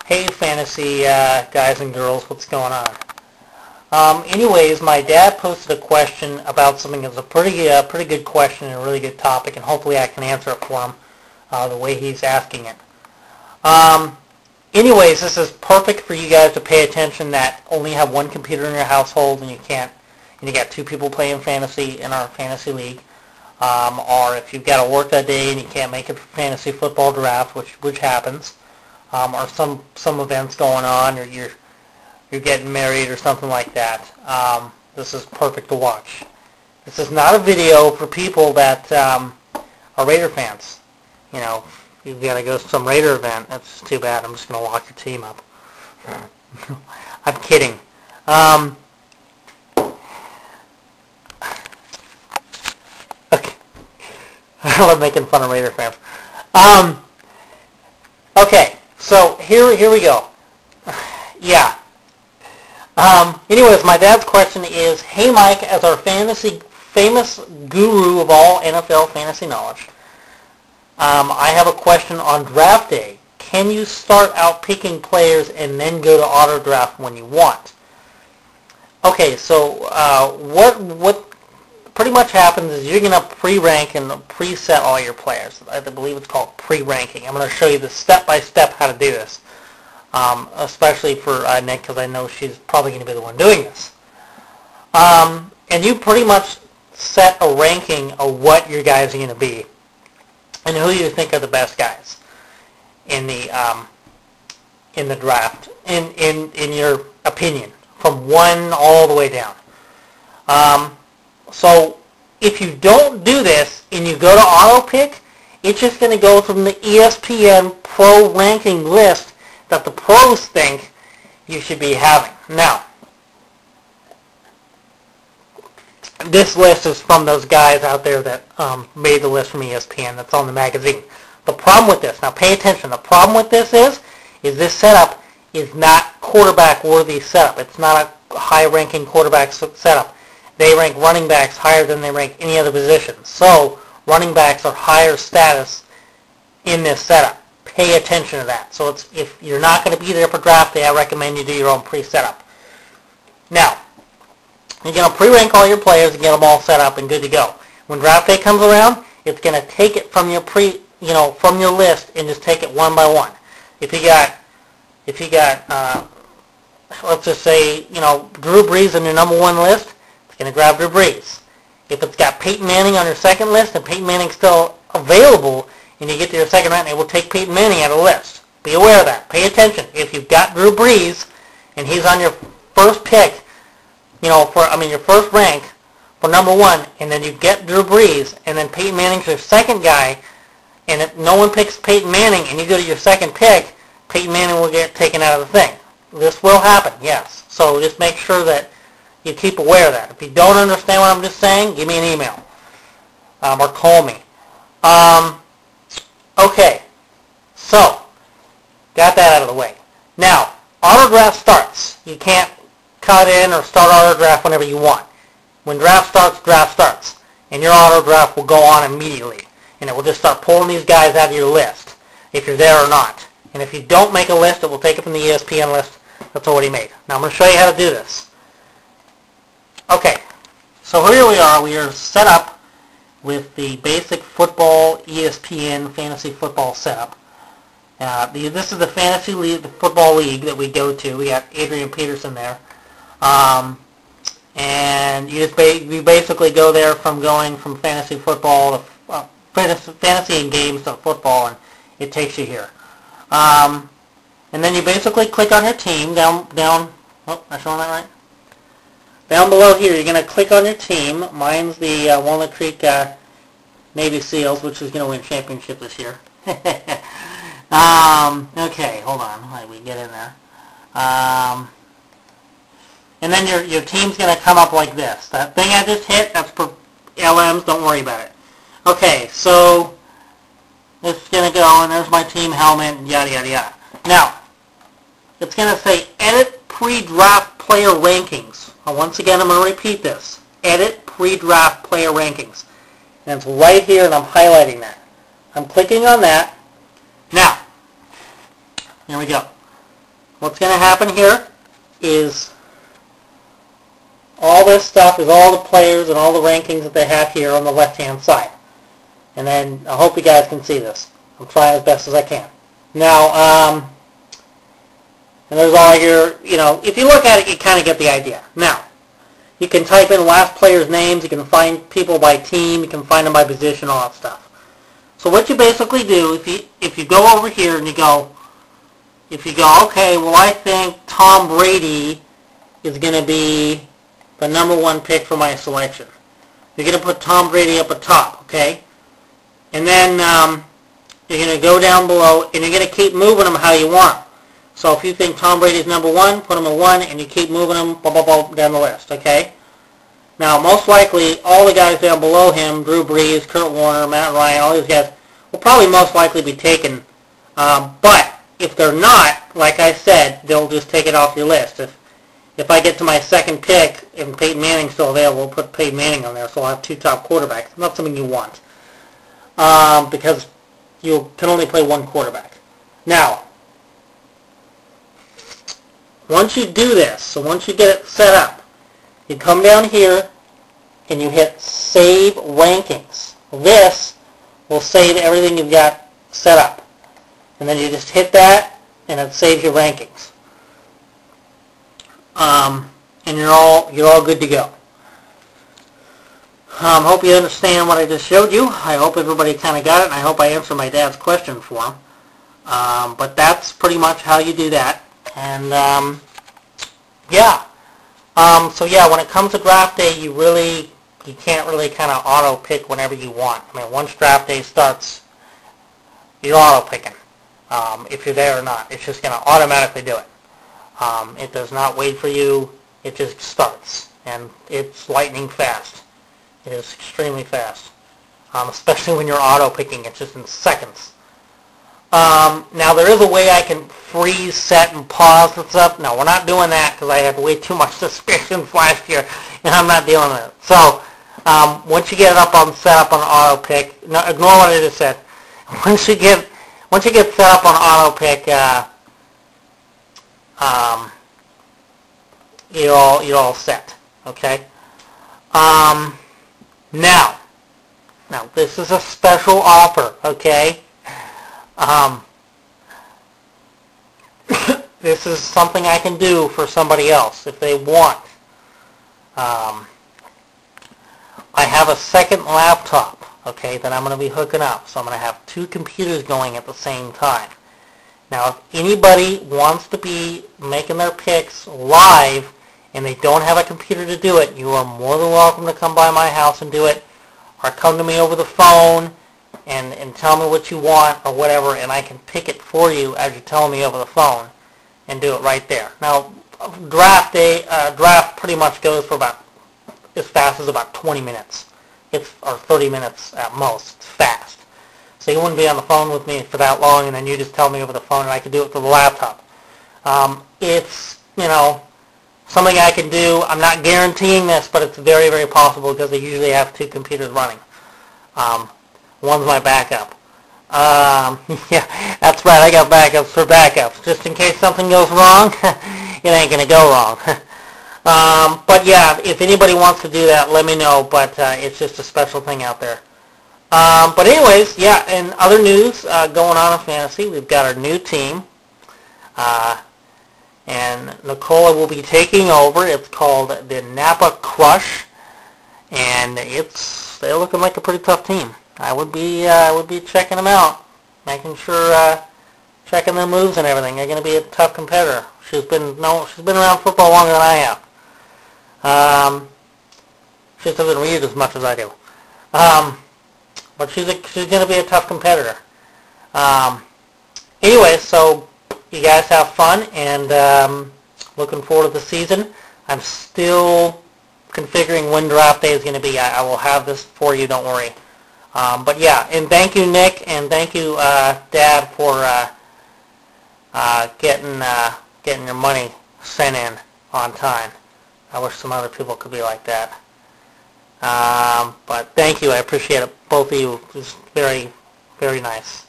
Hey, fantasy guys and girls, what's going on? Anyways, my dad posted a question about something that's a pretty good question and a really good topic, and hopefully I can answer it for him the way he's asking it. Anyways, this is perfect for you guys to pay attention that only have one computer in your household and you got two people playing fantasy in our fantasy league. Or if you've got to work that day and you can't make it for fantasy football draft, which happens, or some events going on, or you're getting married or something like that. This is perfect to watch. This is not a video for people that are Raider fans. You know, you've got to go to some Raider event. That's too bad. I'm just going to lock your team up. I'm kidding. Okay. I love making fun of Raider fans. Okay, so here we go. Yeah. Anyways, my dad's question is, hey Mike, as our famous guru of all NFL fantasy knowledge, I have a question on draft day. Can you start out picking players and then go to auto draft when you want? Okay, so what pretty much happens is you're going to pre-rank and preset all your players. I believe it's called pre-ranking. I'm going to show you the step-by-step how to do this, especially for Nick, because I know she's probably going to be the one doing this. And you pretty much set a ranking of what your guys are going to be and who you think are the best guys in the draft, in your opinion, from 1 all the way down. So if you don't do this and you go to auto pick, it's just going to go from the ESPN Pro ranking list that the pros think you should be having. Now, this list is from those guys out there that made the list from ESPN that's on the magazine. The problem with this, now pay attention, the problem with this is this setup is not quarterback-worthy setup. It's not a high-ranking quarterback setup. They rank running backs higher than they rank any other position. So running backs are higher status in this setup. Pay attention to that. So if you're not going to be there for draft day, I recommend you do your own pre-setup. Now, you're going to pre-rank all your players and get them all set up and good to go. When draft day comes around, it's going to take it from your from your list and just take it one by one. If you got let's just say, Drew Brees on your number 1 list, it's going to grab Drew Brees. If it's got Peyton Manning on your second list and Peyton Manning's still available and you get to your second round, it will take Peyton Manning out of the list. Be aware of that. Pay attention. If you've got Drew Brees and he's on your first pick, your first rank for number 1, and then you get Drew Brees, and then Peyton Manning's your second guy, and if no one picks Peyton Manning and you go to your second pick, Peyton Manning will get taken out of the thing. This will happen, yes. So just make sure that you keep aware of that. If you don't understand what I'm just saying, give me an email or call me. Okay, so got that out of the way. Now, auto draft starts. You can't cut in or start auto draft whenever you want. When draft starts, and your auto draft will go on immediately, and it will just start pulling these guys out of your list, if you're there or not. And if you don't make a list, it will take it from the ESPN list that's already made. Now I'm going to show you how to do this. Okay, so here we are. We are set up with the basic football ESPN fantasy football setup. This is the fantasy league, the football league that we go to. We got Adrian Peterson there. And we basically go there from going from fantasy football to fantasy and games to football, and it takes you here. And then you basically click on your team down. Oh, am I showing that right? Down below here, you're going to click on your team. Mine's the Walnut Creek Navy SEALs, which is going to win championship this year. Okay, hold on. How do we get in there? And then your team's going to come up like this. That thing I just hit, that's for LMs. Don't worry about it. Okay, so it's going to go, and there's my team helmet, and yada, yada, yada. Now, it's going to say Edit Pre-Draft Player Rankings. Once again, I'm going to repeat this. Edit Pre-Draft Player Rankings. And it's right here, and I'm highlighting that. I'm clicking on that. Now, here we go. what's going to happen here is all this stuff is all the players and all the rankings that they have here on the left-hand side. And then I hope you guys can see this. I'm trying as best as I can. Now, and there's all your, if you look at it, you kind of get the idea. Now, you can type in last players' names. You can find people by team. You can find them by position, all that stuff. So what you basically do, if you go over here and you go, okay, well, I think Tom Brady is going to be the number one pick for my selection. You're going to put Tom Brady up at top, okay? And then you're going to go down below, and you're going to keep moving them how you want. So if you think Tom Brady's number one, put him at 1, and you keep moving them down the list, okay? Now, most likely, all the guys down below him, Drew Brees, Kurt Warner, Matt Ryan, all these guys, will probably most likely be taken. But if they're not, like I said, they'll just take it off your list. If I get to my second pick and Peyton Manning's still available, we'll put Peyton Manning on there, so I'll have 2 top quarterbacks. Not something you want, because you can only play 1 quarterback. Now, once you do this, so once you get it set up, you come down here and you hit Save Rankings. This will save everything you've got set up. And then you just hit that and it saves your rankings. And you're all good to go. Hope you understand what I just showed you. I hope everybody kind of got it, and I hope I answered my dad's question for him. But that's pretty much how you do that. And yeah. So yeah, when it comes to draft day, you can't really kind of auto pick whenever you want. I mean, once draft day starts, you're auto picking. If you're there or not, it's just going to automatically do it. It does not wait for you. It just starts, and it's lightning fast. It is extremely fast, especially when you're auto picking. It's just in seconds. Now, there is a way I can freeze, set, and pause and stuff. No, we're not doing that because I had way too much suspicions last year, and I'm not dealing with it. So, once you get it set up on auto pick, no, ignore what I just said. Once you get set up on auto pick, you're all set. Okay. Now, this is a special offer. Okay. This is something I can do for somebody else if they want. I have a second laptop, okay, that I'm going to be hooking up. So I'm going to have 2 computers going at the same time. Now, if anybody wants to be making their picks live and they don't have a computer to do it, you are more than welcome to come by my house and do it, or come to me over the phone and tell me what you want or whatever, and I can pick it for you as you're telling me over the phone and do it right there. Now, draft pretty much goes for about as fast as about 20 minutes, or 30 minutes at most. It's fast. So you wouldn't be on the phone with me for that long, and then you just tell me over the phone, and I can do it through the laptop. It's, something I can do. I'm not guaranteeing this, but it's very, very possible because I usually have 2 computers running. One's my backup. Yeah, that's right. I got backups for backups. Just in case something goes wrong, it ain't going to go wrong. But yeah, if anybody wants to do that, let me know. But it's just a special thing out there. But anyways, yeah, in other news going on in fantasy, we've got our new team. And Nicola will be taking over. It's called the Napa Crush. And they're looking like a pretty tough team. I would be checking them out, making sure, checking their moves and everything. They're going to be a tough competitor. She's been around football longer than I have. She just doesn't read as much as I do. But she's going to be a tough competitor. Anyway, so you guys have fun, and looking forward to the season. I'm still configuring when draft day is going to be. I will have this for you. Don't worry. But yeah, and thank you, Nick, and thank you, Dad, for getting your money sent in on time. I wish some other people could be like that. But thank you. I appreciate it. Both of you. It was very, very nice.